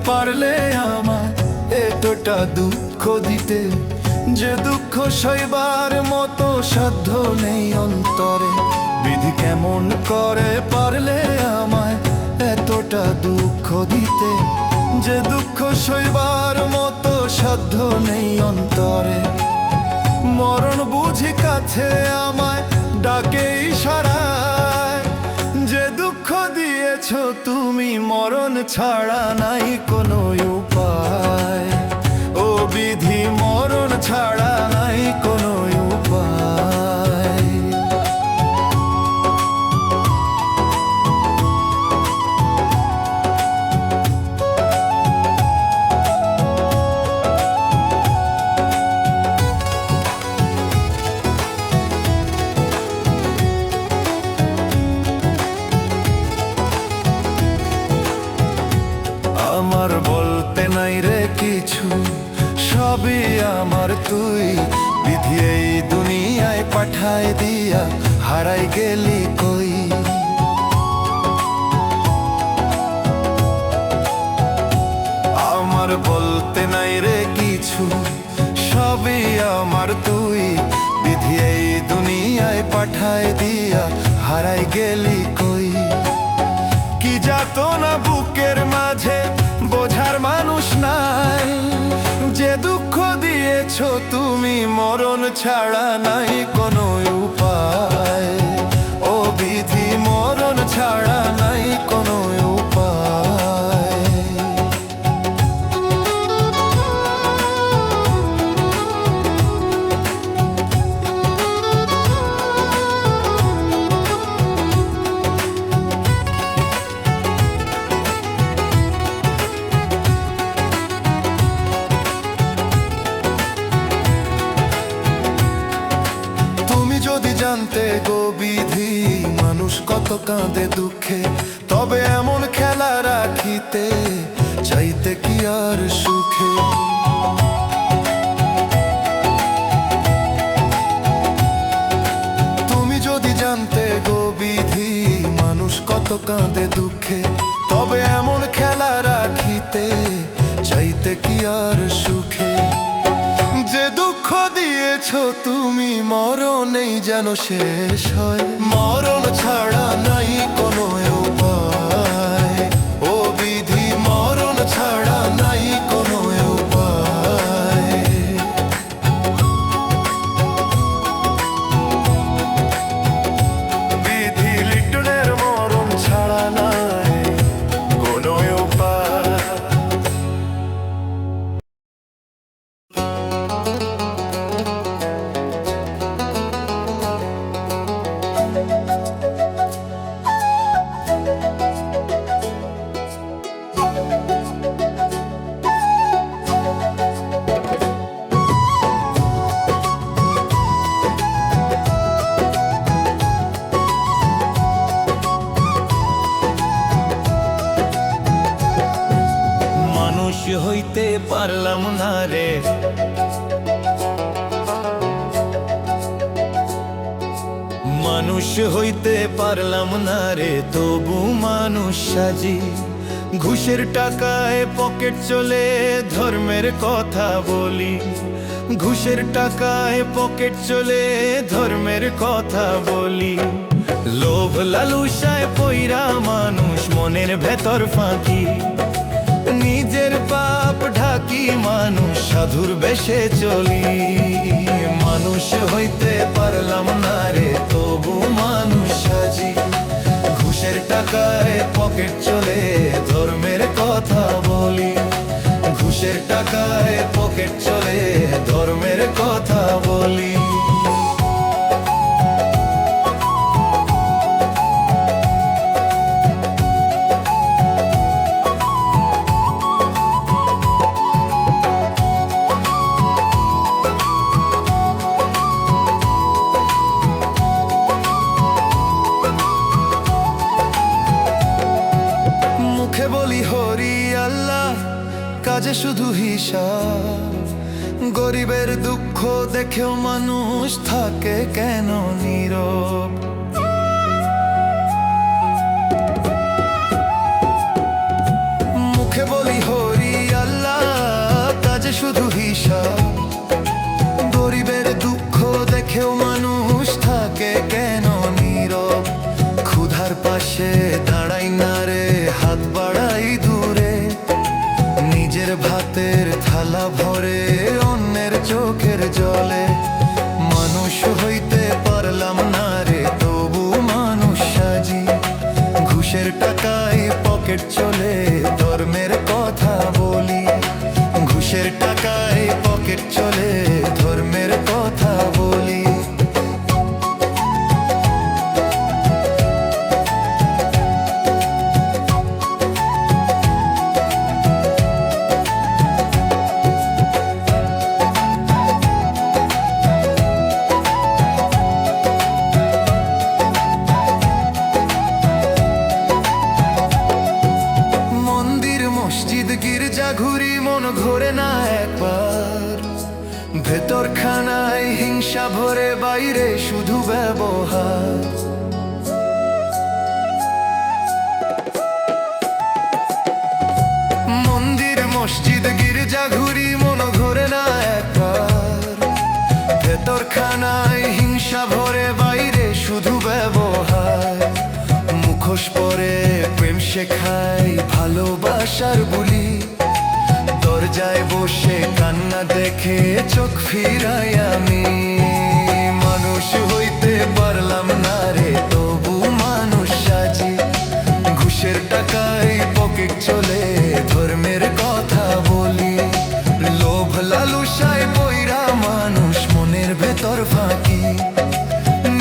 পারলে আমায় এতটা দুঃখ দিতে, যে দুঃখ সইবার মতো সাধ্য নেই অন্তরে। বিধি কেমন করে পারলে আমায় এতটা দুঃখ দিতে, যে দুঃখ সইবার মতো সাধ্য নেই অন্তরে। মরণ বুঝি কাছে আমায় ডাকে ইশারায়, যে দুঃখ দিয়েছ তুমি মরণ ছাড়া নাই কোনো উপায়। ও বিধি মরণ ছাড়া নাই কোনো উপায়। আমার বলতে নাই রে কিছু, সবই আমার তুই। বিধি এই দুনিয়ায় পাঠায় দিয়া হারাই গেলি কই। আমার বলতে নাই রে কিছু, সবই আমার তুই। বিধি এই দুনিয়ায় পাঠায় দিয়া হারাই গেলি কই। কি যাতনা বুকের মাঝে বোঝার মানুষ নাই, যে দুঃখ দিয়েছ তুমি মরণ ছাড়া নাই কোনো উপায়। ও বিধি মরণ ছাড়া নাই কোনো উপায়। যদি জানতে গো বিধি মানুষ কত কাঁদে দুঃখে, তবে এমন খেলা রাখিতে চাইতে কি আর সুখে। তুমি যদি জানতে গো বিধি মানুষ কত কাঁদে দুঃখে, তবে এমন খেলা রাখিতে চাইতে কি আর সুখে। যে দুঃখ দিয়েছ তুমি মরণেই যেন শেষ হয়, মরণ ছাড়া নাই কোনো উপায়। ও বিধি মরণ ছাড়া নাই কোনো উপায়। বিধি লিটনের মরণ ছাড়া নাই কোনো উপায়। হইতে পারলাম না রে, মানুষ হইতে পারলাম না রে, তবু মানুষ সাজি। ঘুষের টাকায় পকেট চলে ধর্মের কথা বলি, ঘুষের টাকায় পকেট চলে ধর্মের কথা বলি। লোভ লালুসায় পইরা মানুষ মনের ভেতর ফাঁকি, নিজের পাপ ঢাকি মানুষ সাধুর বেশে চলি। মানুষ হইতে পারলাম না রে, তবু মানুষ সাজি। ঘুষের টাকায় পকেট চলে ধর্মের কথা বলি, ঘুষের টাকায় পকেট চলে ধর্মের কথা বলি। মুখে বলি হরি আল্লাহ, কাজে শুধু হিসাব। গরিবের দুঃখ দেখেও মানুষ থাকে কেন নীরব। মুখে বলি হরি শুধু হিসাব। গরিবের দুঃখ দেখেও মানুষ থাকে কেন নীরব? ক্ষুধার পাশে দাঁড়াই না রে, হাত বাড়াই দূরে। নিজের ভাতের থালা ভরে অন্যের চোখের জলে। মানুষ হইতে পারলাম না রে, তবু মানুষ সাজি। ঘুষের টাকায় পকেট চলে, ধর্মের কথা বলি। ঘুষের টাকায় পকেট চলে, ধর্মের কথা বলি। গির্জা ঘুরি, মন ঘোরে না একবার। ভেতর খানায় হিংসা ভরে, বাইরে শুধু ব্যবহার। মন্দির মসজিদ গির্জা ঘুরি, মন ঘোরে না একবার। ভেতর খানায় হিংসা ভরে, বাইরে শুধু ব্যবহার। মুখোশ পরে প্রেম শেখাই, ভালোবাসার বুলি। দরজায় বসে কান্না দেখে চোখ ফিরাই আমি। মানুষ হইতে পারলাম না রে, তবু মানুষ সাজি। ঘুষের টাকায় পকেট চলে, ধর্মের কথা বলি। লোভ লালসায় পইরা মানুষ মনের ভেতর ফাঁকি।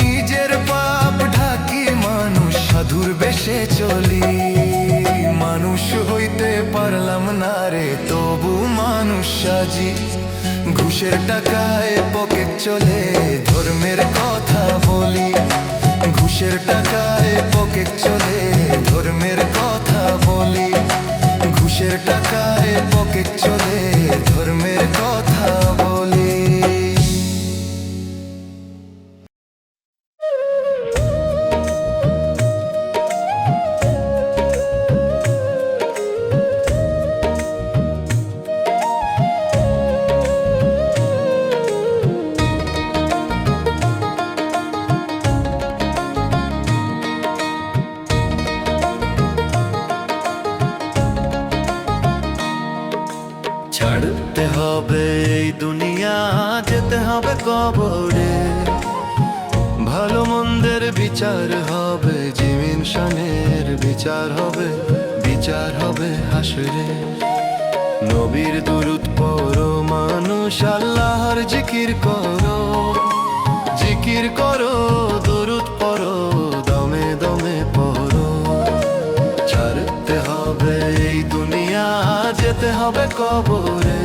নিজের পাপ ঢাকি মানুষ সাধুর বেশে চলি। মানুষ হইতে পারলাম না রে, তবু মানুষ সাজি। ঘুষের টাকায় পকেট চলে, ধর্মের কথা বলি। ঘুষের টাকায় পকেট চলে, ধর্মের কথা বলি। ঘুষের টাকায় পকেট চলে, ধর্মের কথা বলি। ছাড়তে হবে এই দুনিয়া, যেতে হবে কবরে। ভালো মন্দের বিচার হবে, জিমিন শানের বিচার হবে। বিচার হবে হাসরে। নবীর দুরূদ পড়ো মানুষ, আল্লাহর জিকির করো। জিকির করো, দুরূদ পড়ো, দমে দমে পড়ো। ছাড়তে হবে এই দুনিয়া, যেতে হবে কবরে।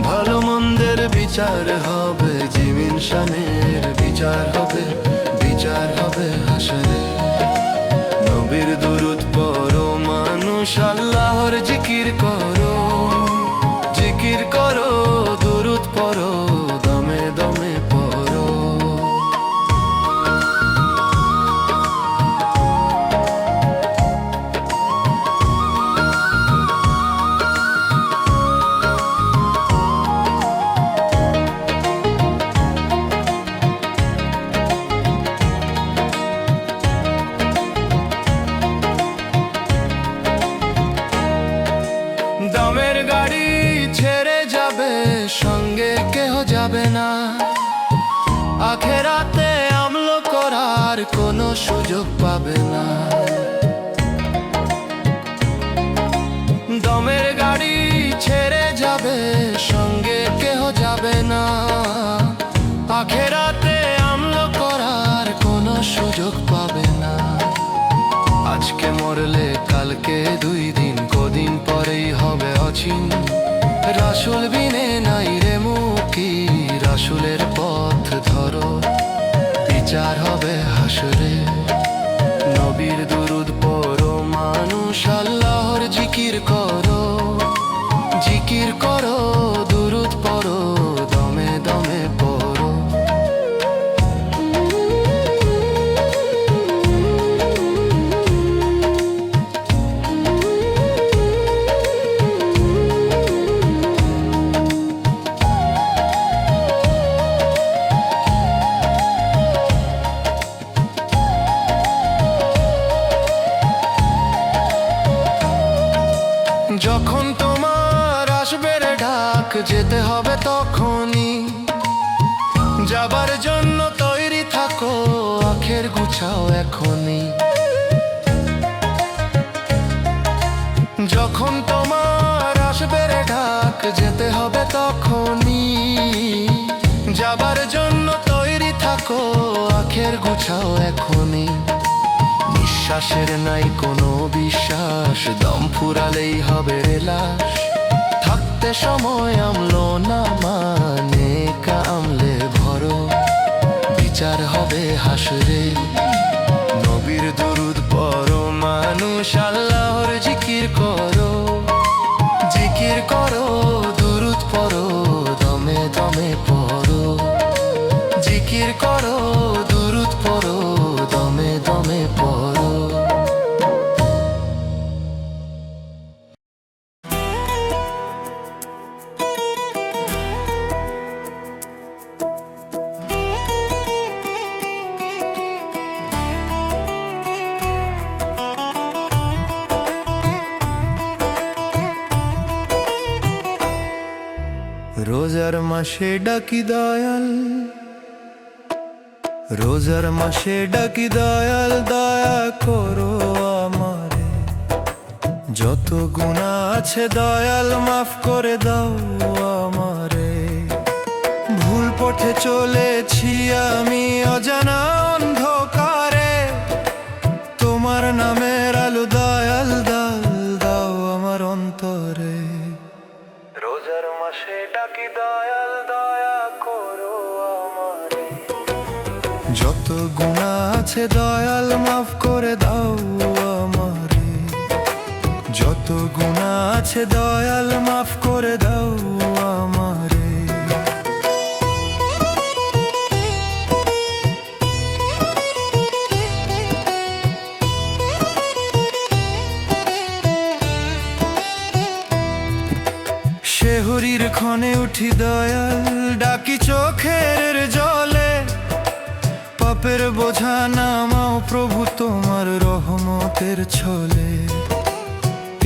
ভালো মন্দের বিচার হবে, জিমিন শানের বিচার হবে। বিচার হবে হাসরে। নবীর দুরূদ পড়ো মানুষ, আল্লাহর জিকির করো। জিকির করো, দুরূদ পড়ো, দমে দমে পড়ো। দমের গাড়ি ছেড়ে যাবে, সঙ্গে কেহ যাবে না। আখেরাতে আমল করার কোনো সুযোগ পাবে না। দমের গাড়ি ছেড়ে যাবে, সঙ্গে কেহ যাবে না। আখেরাতে আমল করার কোনো সুযোগ পাবে না। আজকে মরলে কালকে 2 দিন, কদিন পরেই হবে অচিন। রাসূল বিনে নাই রে মুক্তি, রাসূলের পথ ধরো। বিচার হবে হাসরে। নবীর দুরূদ পড়ো মানুষ, আল্লাহর জিকির করো। জিকির করো, দুরূদ পড়ো, দমে দমে পড়ো। যাবার জন্য তৈরি থাকো, আখের গুছাও এখনই। যখন তোমার আসবে রে ডাক, যেতে হবে তখনই। যাবার জন্য তৈরি থাকো, আখের গুছাও এখনই। নিঃশ্বাসের নাই কোনো বিশ্বাস, দম ফুরালেই হবে রে লাশ। থাকতে সময় আমলো না মানে কামলে ভরো, বিচার হবে হাসরে। নবীর দুরুদ পড়ো মানুষ, আল্লাহর জিকির করো। জিকির করো, দুরুদ পড়ো, দমে দমে পড়ো। জিকির করো, দুরুদ পড়ো, দমে দমে পড়ো। রোজার মাসে ডাকি দয়াল, রোজার মাসে ডাকি দয়াল, দয়া করো আমারে। যত গুনাহ আছে দয়াল মাফ করে দাও আমারে। ভুল পথে চলেছি আমি অজানা অন্ধকারে, তোমার নামের আলো দয়াল দাও, দাও আমার অন্তরে। রোজার মাসে ডাকি দয়াল, দয়া করো আমারে। যত গুনাহ আছে দয়াল মাফ করে দাও আমারে। যত গুনাহ আছে দয়াল মাফ করে দাও আমারে। শেহরির ক্ষণে উঠি দয়াল, ডাকি চোখের জলে। পাপের বোঝা নামাও প্রভু তোমার রহমতের ছলে।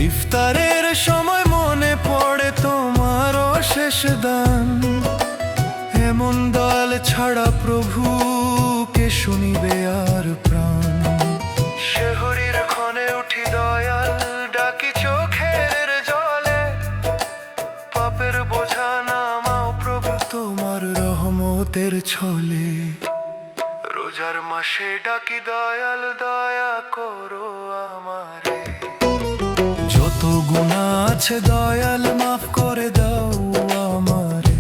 ইফতারের সময় মনে পড়ে তোমার শেষ দান। এমন দয়াল ছাড়া প্রভু কে শুনিবে আর প্রাণ। শেহরির ক্ষণে উঠি দয়াল, ডাকি চোখের জলে। পাপের বোঝা নামাও প্রভু তোমার রহমতের ছলে। রোজার মাসে ডাকি দয়াল, দয়া করো আমারে। যত গুনাহ আছে দয়াল মাফ করে দাও আমারে।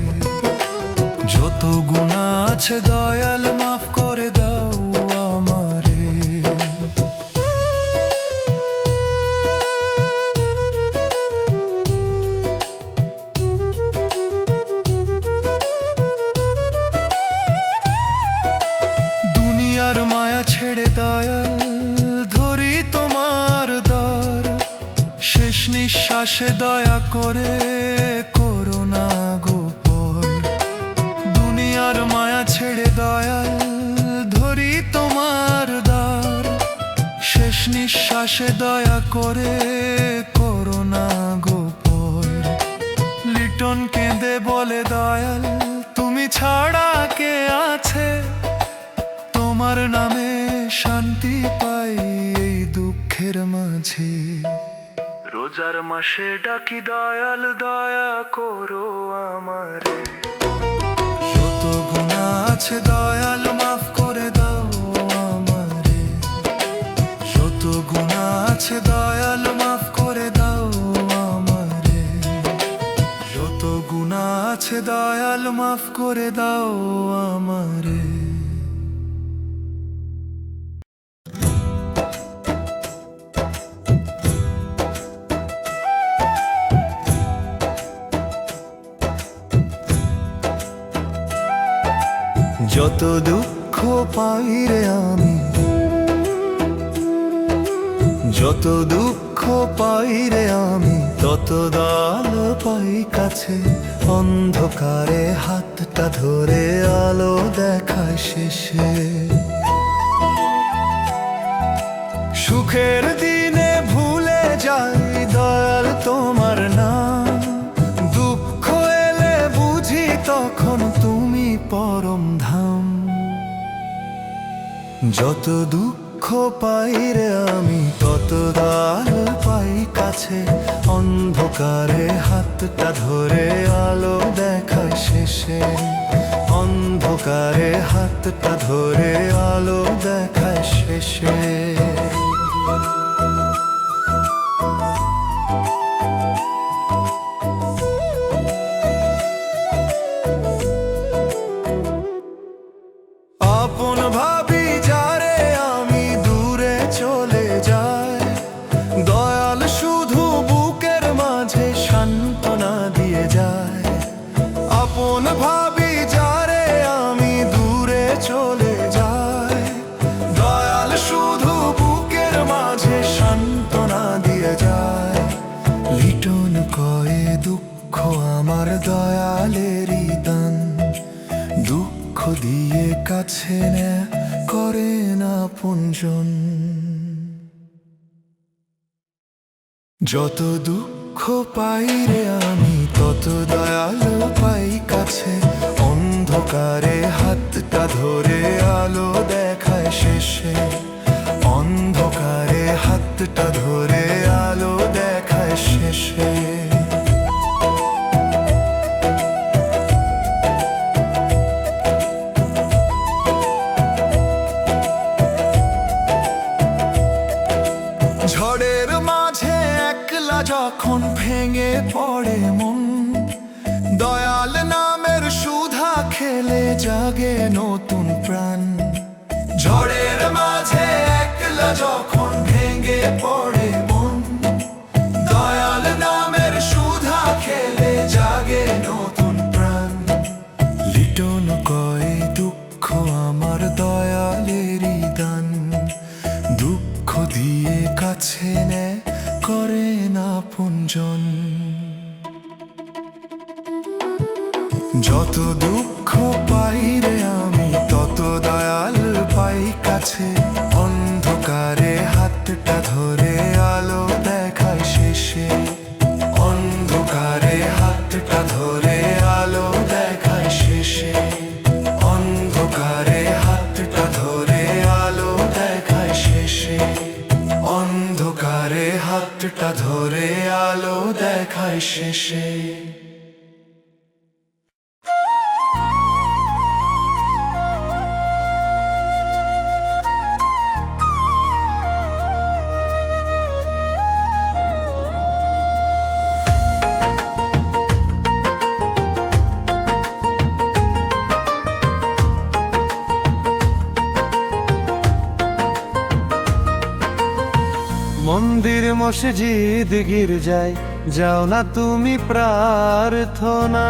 যত গুনাহ আছে দয়াল মাফ করে দাও আমারে। দুনিয়ার মায়া ছেড়ে দয়াল ধরি তোমার দ্বার। শেষ নিঃশ্বাসে দয়া করে করো না গোপন। দুনিয়ার মায়া ছেড়ে দয়াল ধরি তোমার দ্বার। শেষ নিঃশ্বাসে দয়া করে করো না গোপন। লিটন কেঁদে বলে দয়াল তুমি ছাড়া কে আছে। তোমার নামে শান্তি পাই এই দুঃখের মাঝে। রোজার মাসে ডাকি দয়াল, দয়া করো আমারে। যত গুনাহ আছে দয়াল মাফ করে দাও আমারে। যত গুনাহ আছে দয়াল মাফ করে দাও আমারে। যত গুনাহ আছে দয়াল মাফ করে দাও আমারে। যত দুঃখ পাই রে আমি, যত দুঃখ পাই রে আমি, তত দয়াল পাই কাছে। অন্ধকারে হাতটা ধরে আলো দেখায় শেষে। সুখের দিনে ভুলে যাই দয়াল তোমার নাম। দুঃখ এলে বুঝি তখন তুমি পরম ধাম। যত দুঃখ পাই রে আমি তত দয়াল পাই কাছে, অন্ধকারে হাতটা ধরে আলো দেখায় শেষে, অন্ধকারে হাতটা ধরে আলো দেখায় শেষে। আপন ভাবি যারে আমি দূরে চলে যায়, দয়াল শুধু বুকের মাঝে সান্ত্বনা দিয়ে যায়। আপন ভাবি যারে আমি দূরে চলে যায়, দয়াল শুধু বুকের মাঝে সান্ত্বনা দিয়ে যায়। লিটন কয়ে দুঃখ আমার দয়ালেরই দান, দুঃখ দিয়ে কাছে নে করে না আপনজন। যত দুঃখ পাই রে আমি তত দয়াল পাই কাছে, অন্ধকারে হাতটা ধরে আলো দেখায় শেষে, অন্ধকারে হাতটা ধরে আলো দেখায় শেষে। ঝড়ের মাঝে একলা যখন ভেঙে পড়ে মন, দয়াল নামের সুধা খেলে জাগে নতুন প্রাণ। ঝড়ের মাঝে একলা যখন ভেঙে পড়ে মন, দয়াল নামের সুধা খেলে জাগে নতুন প্রাণ। লিটন কয়ে দুঃখ আমার দয়ালেরই দান, দুঃখ দিয়ে কাছে নে করে না আপনজন। যত দুঃখ পাই রে আমি তত দয়াল পাই কাছে, অন্ধকারে হাতটা ধরে আলো দেখায় শেষে, অন্ধকারে হাতটা ধরে আলো দেখায় শেষে, অন্ধকারে হাতটা ধরে আলো দেখায় শেষে, অন্ধকারে হাতটা ধরে আলো দেখায় শেষে। মন্দির মসজিদ গির্জায় যাও না তুমি প্রার্থনা,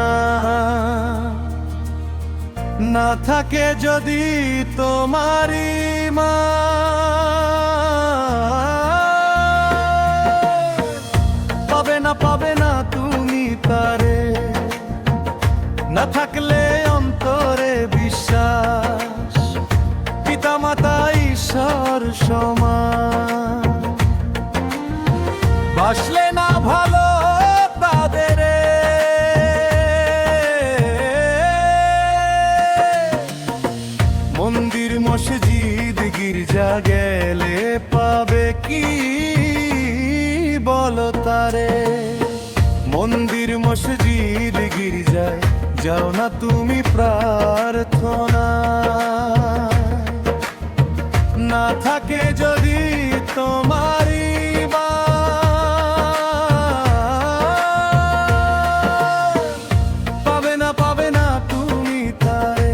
না থাকে যদি তোমারি মা, পাবে না তুমি তারে, না থাকলে অন্তরে বিশ্বাস, পিতা মাতা ঈশ্বর সমান। বাসলে না ভালো তাদের, মন্দির মসজিদ গির্জা গেলে পাবে কি বলো তারে। মন্দির মসজিদ গির্জায় যাও না তুমি প্রার্থনা, না থাকে যদি তোমারি মা, পাবে না তুমি তারে,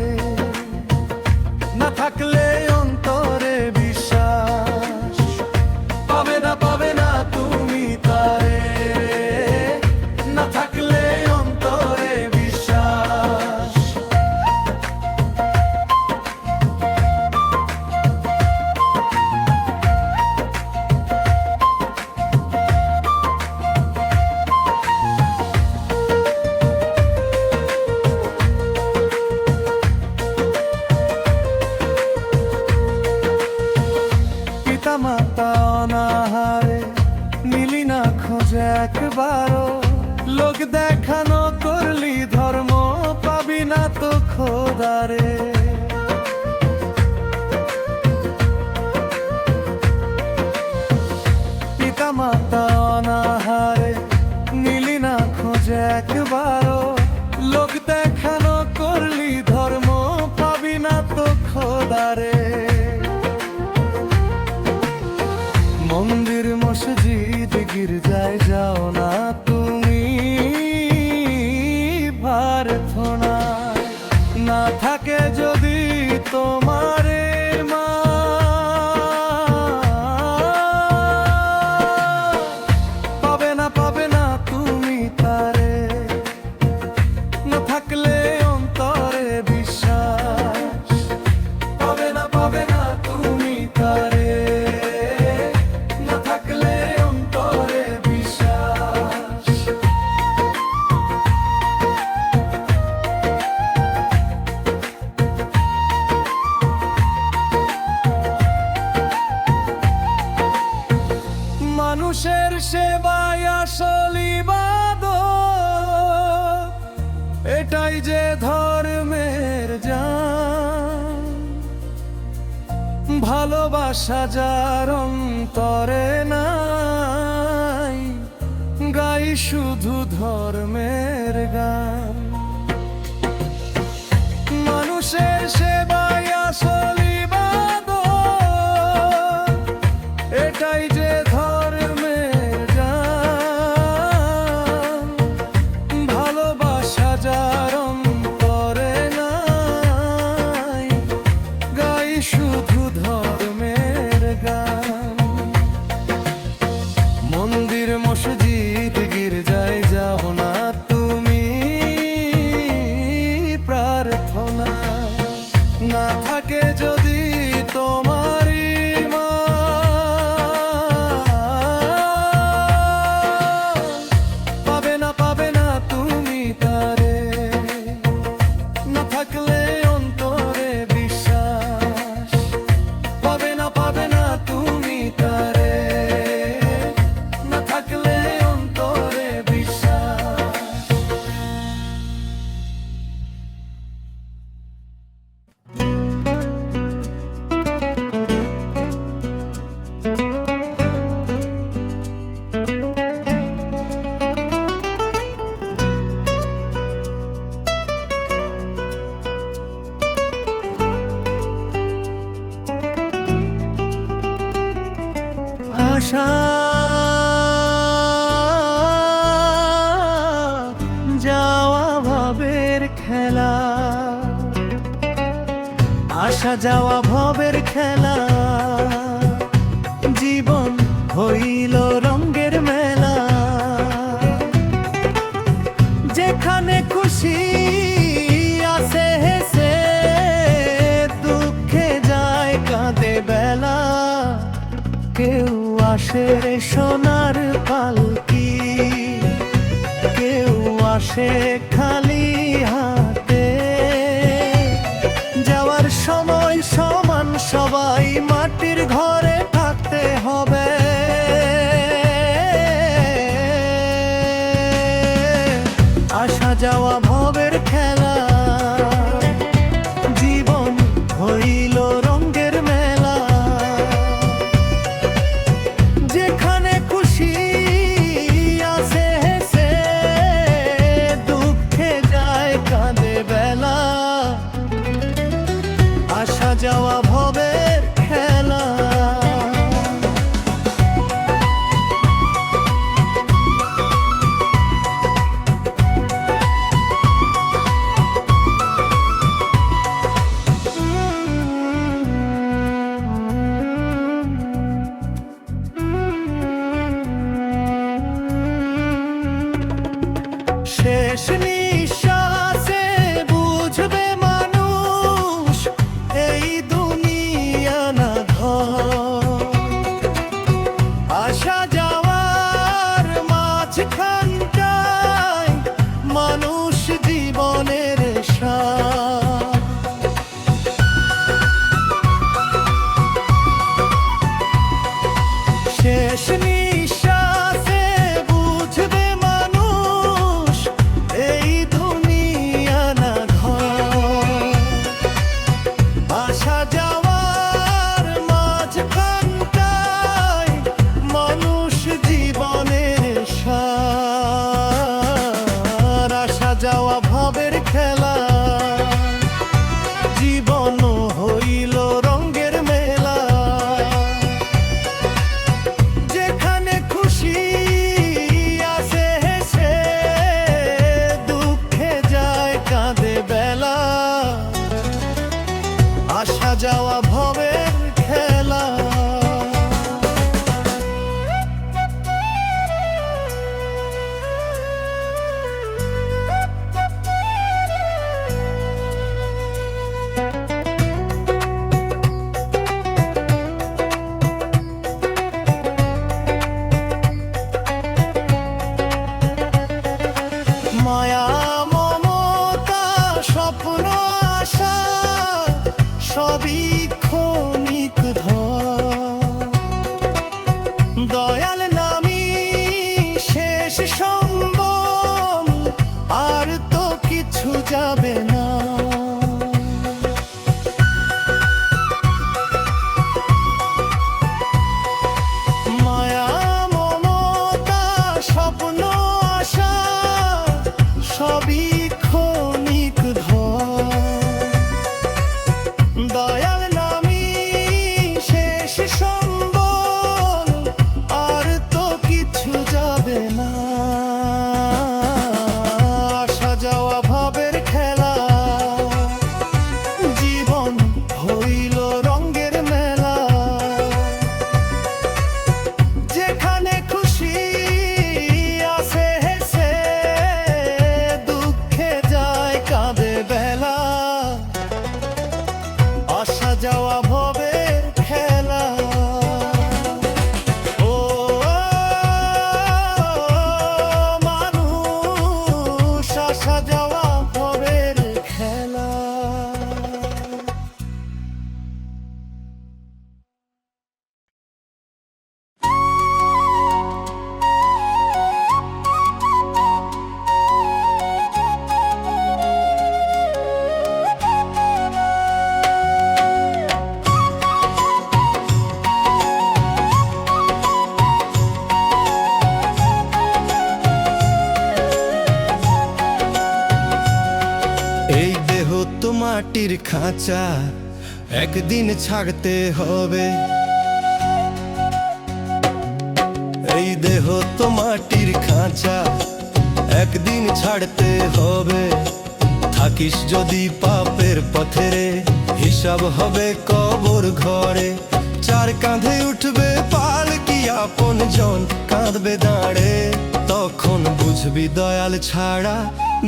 না থাকলে অন্তরে বিশ্বাস, পাবে না তুমি তারে, না থাকলে অন্তরে বিশ্বাস। মাতা অনাহারে মিলি না খোঁজে একবারও, লোক দেখানো করলি ধর্ম পাবি না তো খোঁজ খোদারে। পিতা মাতা অনাহারে নিলি না খোঁজ একবারও, লোক দেখানো করলি ধর্ম পাবি না তো খোদারে। মন্দির মসজিদ গির্জায় যাও না তুমি, প্রার্থনায় না থাকে যদি তোমারে মা, পাবে না তুমি তারে। না থাকলে অন্তরে বিশ্বাস, পাবে না তুমি তারে। না থাকলে অন্তরে বিশ্বাস। মানুষের সেবায় আসল ইবাদত, এটাই যে ধর্মের জান। ভালোবাসা যার অন্তরে নাই, গাই শুধু ধর্মের গান। মানুষের সেবায় আসল ইবাদত, এটাই যে ধর্মের জান। ভালোবাসা যার অন্তরে নাই, গাই শুধু ধর্মের গান। মন্দির মসজিদ গির্জায় যাও না তুমি, প্রার্থনা না থাকে যদি তোমার পাবে না তুমি তারে। না থাকলে অন্তরে বিশ্বাস, পাবে না তুমি তারে। না থাকলে অন্তরে বিশ্বাস। আসা যাওয়া ভবের খেলা, আসা যাওয়া ভবের খেলা। জীবন হইল রঙের মেলা, যেখানে খুশি আসে হেসে, দুঃখে যায় কাঁদে বেলা। কেউ আসে সোনার পালকি, কেউ আসে খালি হাতে। যাওয়ার সময় সমান সবাই মাটির ঘরে থাকতে হবে। আসা যাওয়া ভবের খেলা, জীবন হইল রঙের মেলা। যেখানে খুশি আসে হেসে, দুঃখে যায় কাঁদে বেলা। আসা যাওয়া ভবের খেলা। শেষ নিঃশ্বাসে বুঝবে মানুষ এই দুনিয়া সবই ক্ষণিক দয়াল নামি শেষ সম্বল, আর তো কিছু যাবে না। মায়া মমতা স্বপ্ন আশা সবই ক্ষণিক দয়াল নামি শেষ সম্বল, আর তো কিছু যাবে না। আসা যাওয়া ভাবের খেলা, জীবন হইল রঙের মেলা। যেখানে খুশি আসে হেসে, দুঃখে যায় কাঁদে বেলা। আসা যাওয়া ভবের খেলা। ও মানুষ, আসা যাওয়া ভবের খেলা। এই দেহ তো মাটির খাঁচা, একদিন ছাড়তে হবে। এই দেহ তো মাটির খাঁচা, একদিন ছাড়তে হবে। থাকিস যদি পাপের পথে রে, হিসাব হবে কবর ঘরে। চার কাঁধে উঠবে পালকি, আপন জন কাঁদবে দাঁড়ে। তখন বুঝবি দয়াল ছাড়া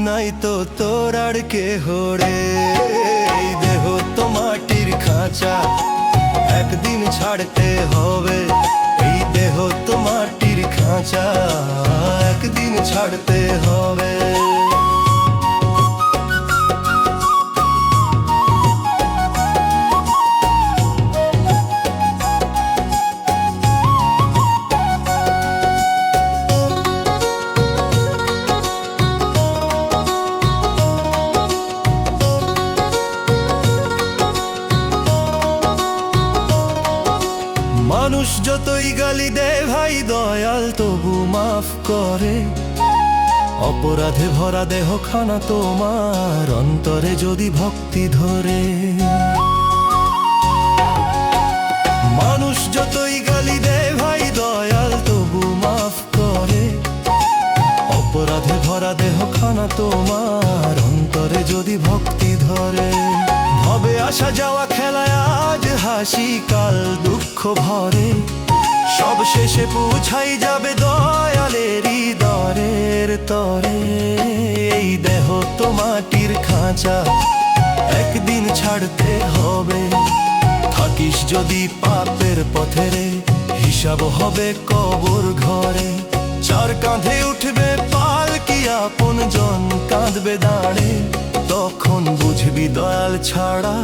নাই তো তোর আর কেহ রে। এই দেহ তো মাটির খাঁচা, একদিন ছাড়তে হবে। এই দেহ তো মাটির খাঁচা, একদিন ছাড়তে হবে। মানুষ যতই গালি দেয় ভাই, দয়াল তবু মাফ করে। অপরাধে ভরা দেহখানা তোমার, অন্তরে যদি ভক্তি ধরে। মানুষ যতই গালি দেয় ভাই, দয়াল তবু মাফ করে। অপরাধে ভরা দেহখানা তোমার, অন্তরে যদি ভক্তি ধরে। হবে আসা যাওয়া খেলায়, আজ হাসি কাল দুঃখ ভরে। সব শেষে পৌঁছাই যাবে দয়ালেরই দরের তরে। এই দেহ তো মাটির খাঁচা, একদিন ছাড়তে হবে। থাকিস যদি পাপের পথে রে, হিসাব হবে কবর ঘরে। চার কাঁধে উঠবে পালকি, আপন জন কাঁদবে দাঁড়ে। তখন বুঝবি দয়াল ছাড়া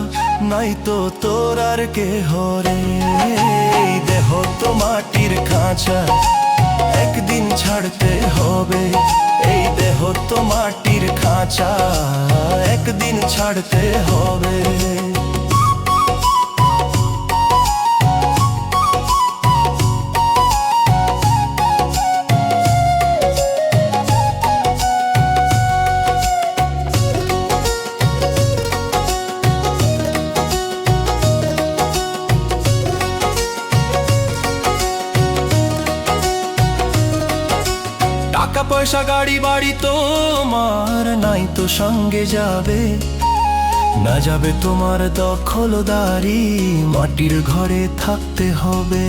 নাই তো তোর আর কেহ রে। এই দেহ তো মাটির খাঁচা, একদিন ছাড়তে হবে। এই দেহ তো মাটির খাঁচা, একদিন ছাড়তে হবে। টাকা পয়সা গাড়ি বাড়ি তোমার নাই তো সঙ্গে যাবে। না যাবে তোমার দখলদারি, মাটির ঘরে থাকতে হবে।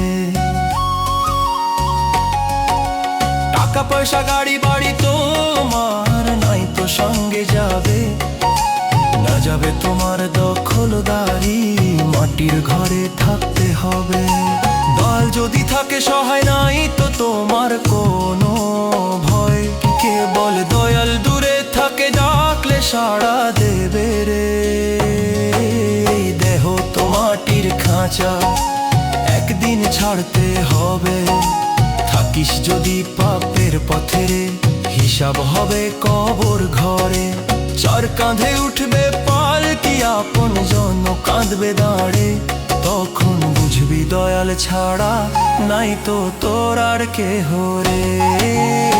টাকা পয়সা গাড়ি বাড়ি তোমার নাই তো সঙ্গে যাবে। না যাবে তোমার দখলদারি, মাটির ঘরে থাকতে হবে। দল যদি থাকে সহায়, নাই তো তোমার কোনো ভয়। কেবল দয়াল দূরে থাকে, ডাকলে সাড়া দেবে রে। এই দেহ খাঁচা একদিন ছাড়তে হবে। থাকিস যদি পাপের পথে রে, হিসাব হবে কবর ঘরে। চার কাঁধে উঠবে পালকি, আপন জন কাঁদবে দাঁড়ে। তখন বুঝবি দয়াল ছাড়া নাই তো তোর আর কেহ রে।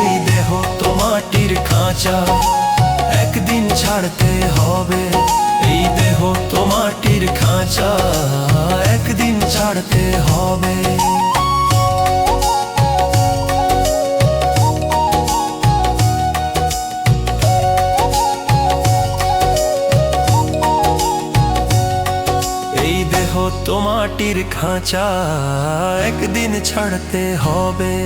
এই দেহ তো মাটির খাঁচা একদিন ছাড়তে হবে। এই দেহ তো মাটির খাঁচা একদিন ছাড়তে হবে। এই দেহ তো মাটির খাঁচা একদিন ছাড়তে হবে।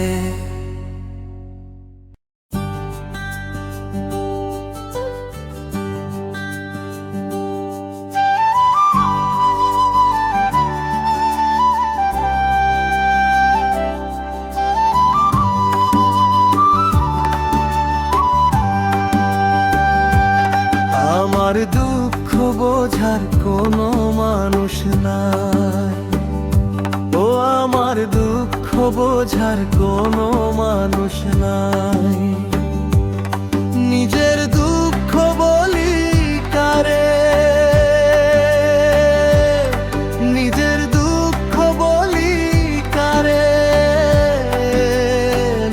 আমার দুঃখ বোঝার কোনো মানুষ নাই, ও আমার দুঃখ বোঝার কোনো মানুষ নাই। নিজের দুঃখ বলি কারে, নিজের দুঃখ বলি কারে।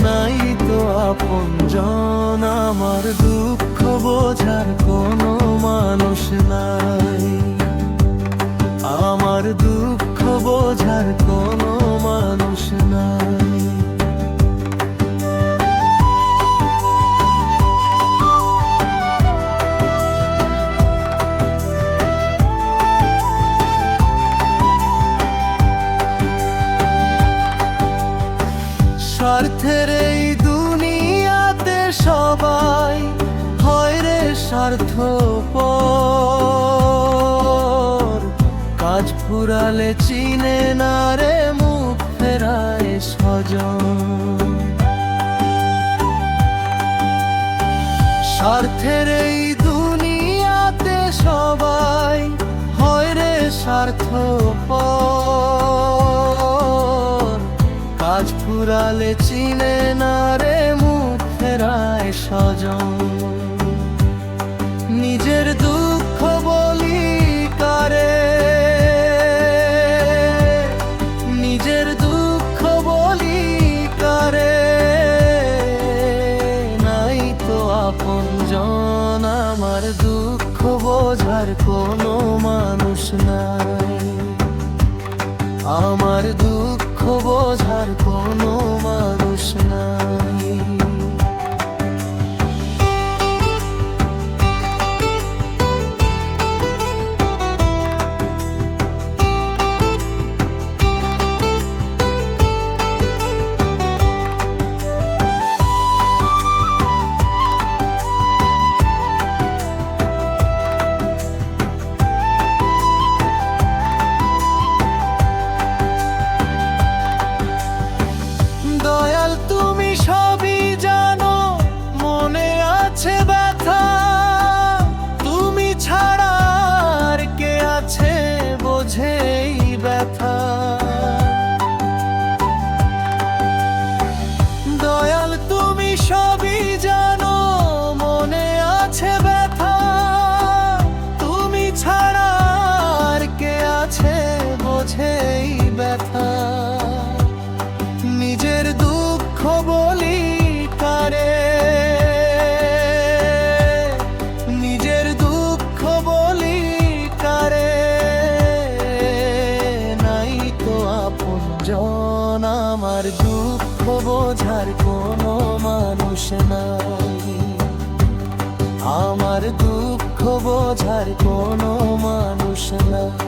নাই তো আপনজন, আমার দুঃখ বোঝার কোনো মানুষ নাই। আমার দুঃখ বোঝার কোনো মানুষ নাই। স্বার্থের এই দুনিয়াতে সবাই হয় রে স্বার্থপর। কাজ ফুরালে চিনে না রে মুখ ফেরায় স্বজন। স্বার্থের এই দুনিয়াতে সবাই হয় রে স্বার্থপর। কাজ ফুরালে চিনে না রে মুখ ফেরায় স্বজন। নিজের দুঃখ বলি কারে, নিজের দুঃখ বলি কারে। নাই তো আপনজন, আমার দুঃখ বোঝার কোনো মানুষ নাই। আমার দুঃখ বোঝার কোনো মানুষ নাই। দয়াল তুমি সবই জানো, মনে আছে ব্যথা। তুমি ছাড়া আর কে আছে বোঝে এই ব্যথা। দয়াল তুমি সবই জানো, মনে আছে ব্যথা। তুমি ছাড়া আর কে আছে বোঝে এই ব্যথা। নিজের দুঃখ বলি কারে, নিজের দুঃখ বলি কারে। নাই তো আপনজন, আমার দুঃখ বোঝার কোনো মানুষ নাই। আমার দুঃখ বোঝার কোনো মানুষ নাই।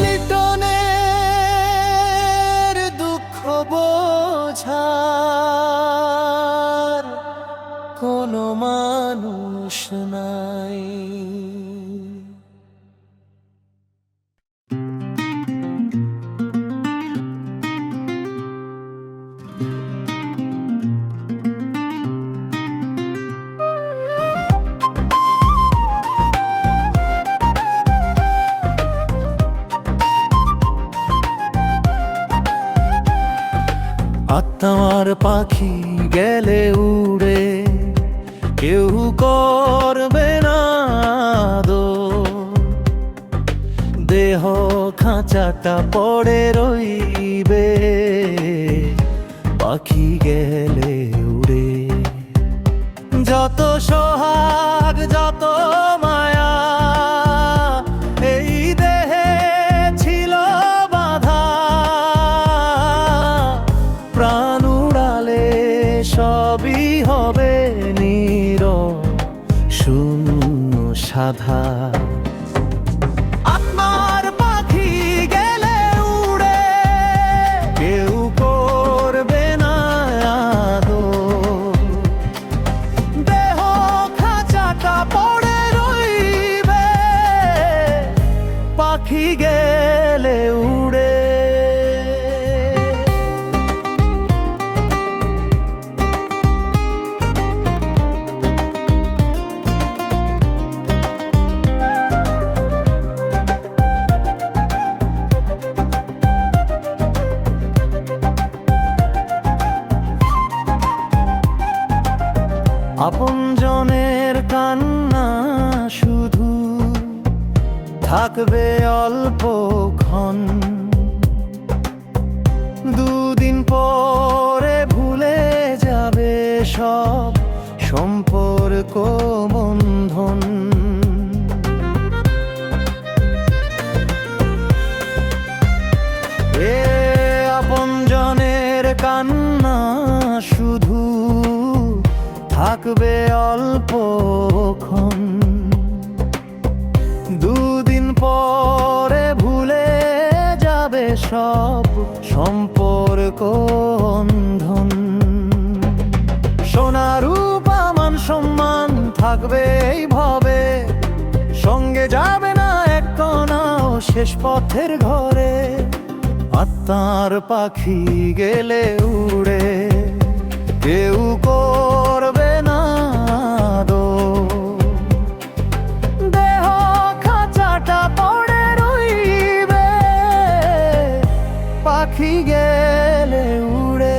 লিটনের দুঃখ বোঝার কোনো মানুষ নাই। আত্মার পাখি গেলে উড়ে, কেউ করবে না আদর। দেহ খাঁচাটা পড়ে রইবে, পাখি গেলে উড়ে। যত সোহাগ যত মায়া এই দেহে ছিল বাঁধা, প্রাণ উড়ালে সবই হবে নীরব শূন্য সাধা। আত্মার পাখি গেলে উড়ে, কেউ করবে না আদর। দেহ খাঁচাটা পড়ে রইবে, পাখি গেলে উড়ে। আপনজনের কান্না শুধু থাকবে অল্পক্ষণ, দুদিন পরে ভুলে যাবে সব সম্পর্ক বন্ধন। এ আপনজনের কান্না শুধু থাকবে অল্পক্ষণ, দুদিন পরে ভুলে যাবে সব সম্পর্ক বন্ধন। সোনা রূপা মান সম্মান থাকবে এই ভবে, সঙ্গে যাবে না এক কণাও শেষ পথের ঘরে। আত্মার পাখি গেলে উড়ে, কেউ করবে না আদর। দেহ খাঁচাটা পড়ে রইবে, পাখি গেলে উড়ে।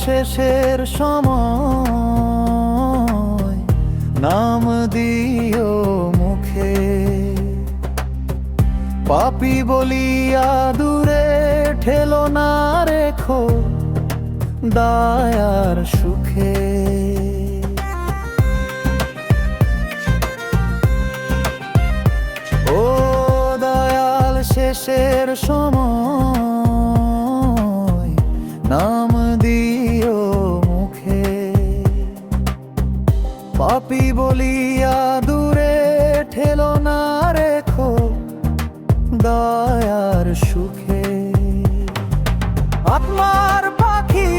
শেষের সময় নাম দিও মুখে, পাপী বলিয়া দূরে ঠেলো না রেখো দয়ার সুখে। ও দয়াল শেষের সময় নাম দিও মুখে, পাপী বলিয়া দূরে ঠেলো না রেখো দয়ার সুখে। আত্মার পাখি